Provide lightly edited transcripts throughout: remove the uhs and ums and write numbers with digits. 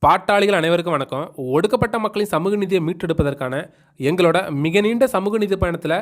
பாட்டாளிகள் அனைவருக்கும் வணக்கம். ஒடுக்கப்பட்ட மக்களின் சமூக நீதியை மீட்டெடுப்பதற்கான எங்களோட மிக நீண்ட சமூக நீதி பயணத்தில்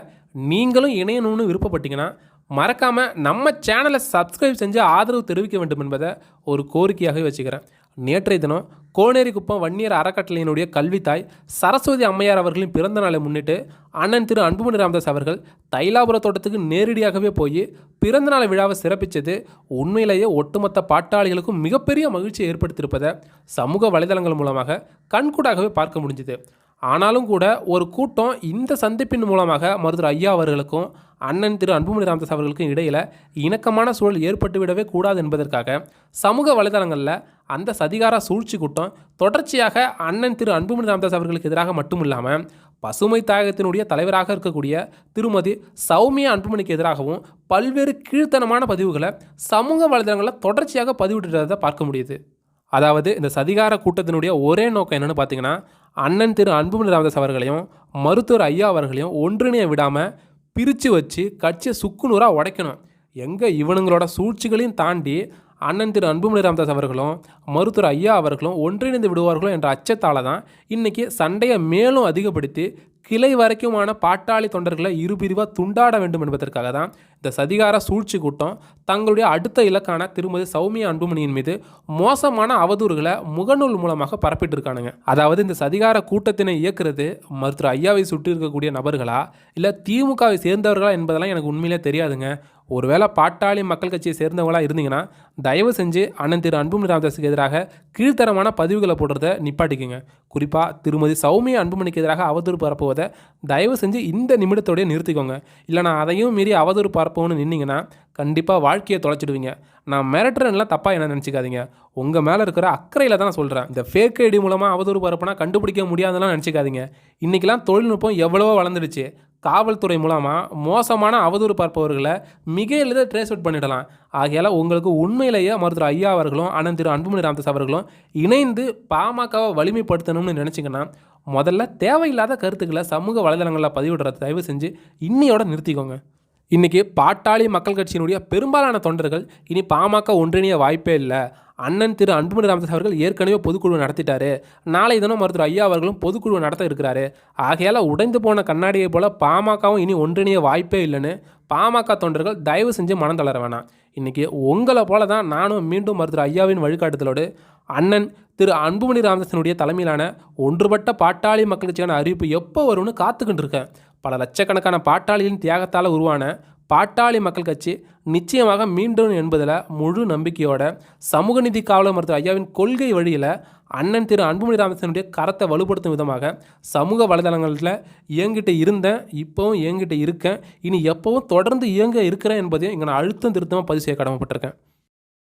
நீங்களும் இணையணும்னு விருப்பப்பட்டீங்கன்னா மறக்காமல் நம்ம சேனலை சப்ஸ்கிரைப் செஞ்சு ஆதரவு தெரிவிக்க வேண்டும் என்பதை ஒரு கோரிக்கையாகவே வச்சுக்கிறேன். நேற்றைய தினம் கோனேரிக்குப்பம் வன்னியர் அறக்கட்டளையினுடைய கல்வித்தாய் சரஸ்வதி அம்மையார் அவர்களின் பிறந்த நாளை முன்னிட்டு அண்ணன் திரு அன்புமணி ராமதாஸ் அவர்கள் தைலாபுர தோட்டத்துக்கு நேரடியாகவே போய் பிறந்தநாள் விழாவை சிறப்பித்தது உண்மையிலேயே ஒட்டுமொத்த பாட்டாளிகளுக்கும் மிகப்பெரிய மகிழ்ச்சியை ஏற்படுத்தியிருப்பதை சமூக வலைதளங்கள் மூலமாக கண்கூடாகவே பார்க்க முடிஞ்சுது. ஆனாலும் கூட ஒரு கூட்டம் இந்த சந்திப்பின் மூலமாக மருத்துவர் ஐயா அவர்களுக்கும் அண்ணன் திரு அன்புமணி ராமதாஸ் அவர்களுக்கும் இடையில் இணக்கமான சூழல் ஏற்பட்டுவிடவே கூடாது என்பதற்காக சமூக வலைதளங்களில் அந்த சதிகார சூழ்ச்சி கூட்டம் தொடர்ச்சியாக அண்ணன் திரு அன்புமணி ராமதாஸ் அவர்களுக்கு எதிராக மட்டும் இல்லாமல் பசுமை தாயகத்தினுடைய தலைவராக இருக்கக்கூடிய திருமதி சௌமியா அன்புமணிக்கு எதிராகவும் பல்வேறு கீழ்த்தனமான பதிவுகளை சமூக வலைதளங்களில் தொடர்ச்சியாக பதிவிட்டுறதை பார்க்க முடியுது. அதாவது இந்த சதிகார கூட்டத்தினுடைய ஒரே நோக்கம் என்னென்னு பார்த்தீங்கன்னா, அண்ணன் திரு அன்புமணி ராமதாஸ் அவர்களையும் மருத்துவர் ஐயா அவர்களையும் ஒன்றிணைய விடாமல் பிரித்து வச்சு கட்சியை சுக்குநூறாக உடைக்கணும். எங்கே இவனுங்களோட சூழ்ச்சிகளையும் தாண்டி அண்ணன் திரு அன்புமணி ராமதாஸ் அவர்களும் மருத்துவர் ஐயா அவர்களும் ஒன்றிணைந்து விடுவார்களோ என்ற அச்சத்தால் தான் இன்றைக்கி சண்டையை மேலும் அதிகப்படுத்தி கிளை வரைக்குமான பாட்டாளி தொண்டர்களை இருபிரிவாக துண்டாட வேண்டும் என்பதற்காக தான் இந்த சதிகார சூழ்ச்சி கூட்டம் தங்களுடைய அடுத்த இலக்கான திருமதி சௌமியா அன்புமணியின் மீது மோசமான அவதூறுகளை முகநூல் மூலமாக பரப்பிட்டு இருக்கானுங்க. அதாவது இந்த சதிகார கூட்டத்தினை இயக்குறது மருத்துவர் ஐயாவை சுற்றி இருக்கக்கூடிய நபர்களா இல்லை திமுகவை சேர்ந்தவர்களா என்பதெல்லாம் எனக்கு உண்மையிலே தெரியாதுங்க. ஒருவேளை பாட்டாளி மக்கள் கட்சியை சேர்ந்தவங்களாக இருந்தீங்கன்னா தயவு செஞ்சு அண்ணன் திரு அன்புமணி ராமதாஸுக்கு எதிராக கீழ்த்தரமான பதிவுகளை போடுறத நிப்பாட்டிக்குங்க. குறிப்பாக திருமதி சௌமியா அன்புமணிக்கு எதிராக அவதூறு பரப்புவதை தயவு செஞ்சு இந்த நிமிடத்தோடய நிறுத்திக்கோங்க. இல்லைனா அதையும் மீறி அவதூறு பரப்போன்னு நின்னீங்கன்னா கண்டிப்பாக வாழ்க்கையை தொலைச்சிடுவீங்க. நான் மிரட்டுறேன்லாம் தப்பாக என்ன நினச்சிக்காதீங்க. உங்கள் மேலே இருக்கிற அக்கறையில் தான் நான் சொல்கிறேன். இந்த ஃபேக் ஐடி மூலமாக அவதூறு பரப்புனா கண்டுபிடிக்க முடியாதுலாம் நினச்சிக்காதீங்க. இன்றைக்கெலாம் தொழில்நுட்பம் எவ்வளவோ வளர்ந்துடுச்சு. காவல்துறை மூலமாக மோசமான அவதூறு பார்ப்பவர்களை மிக எளிதாக ட்ரேஸ் அவுட் பண்ணிடலாம். ஆகையால் உங்களுக்கு உண்மையிலேயே மருத்துவர் ஐயா அவர்களும் அண்ணன் திரு அன்புமணி ராமதாஸ் அவர்களும் இணைந்து பாமகவை வலிமைப்படுத்தணும்னு நினச்சிங்கன்னா முதல்ல தேவையில்லாத கருத்துக்களை சமூக வலைதளங்களில் பதிவிடுறத தயவு செஞ்சு இன்னையோட நிறுத்திக்கோங்க. இன்றைக்கி பாட்டாளி மக்கள் கட்சியினுடைய பெரும்பாலான தொண்டர்கள் இனி பாமக ஒன்றிணைய வாய்ப்பே இல்லை. அண்ணன் திரு அன்புமணி ராமதாஸ் அவர்கள் ஏற்கனவே பொதுக்குழு நடத்திட்டாரு. நாளை தினம் மருத்துவர் ஐயா அவர்களும் பொதுக்குழு நடத்த இருக்கிறாரு. ஆகையால் உடைந்து போன கண்ணாடியை போல் பாமகவும் இனி ஒன்றிணைய வாய்ப்பே இல்லைன்னு பாமக தொண்டர்கள் தயவு செஞ்சு மனம் தளர வேணாம். இன்றைக்கி உங்களை போல தான் நானும் மீண்டும் மருத்துவர் ஐயாவின் வழிகாட்டுதலோடு அண்ணன் திரு அன்புமணி ராமதாஸினுடைய தலைமையிலான ஒன்றுபட்ட பாட்டாளி மக்கள் கட்சியான அறிவிப்பு எப்போ வரும்னு காத்துக்கிட்டு இருக்கேன். பல லட்சக்கணக்கான பாட்டாளிகளின் தியாகத்தால் உருவான பாட்டாளி மக்கள் கட்சி நிச்சயமாக மீண்டும் என்பதில் முழு நம்பிக்கையோட சமூக நீதி காவலர் மருத்துவர் ஐயாவின் கொள்கை வழியில் அண்ணன் திரு அன்புமணி ராமதாஸனுடைய கரத்தை வலுப்படுத்தும் விதமாக சமூக வலைதளங்களில் இயங்கிட்டு இருந்தேன், இப்போவும் இயங்கிட்டு இருக்கேன், இனி எப்போவும் தொடர்ந்து இயங்க இருக்கிறேன் என்பதையும் இங்கே நான் அழுத்தம் திருத்தமாக பதிவு செய்ய கடமைப்பட்டிருக்கேன்.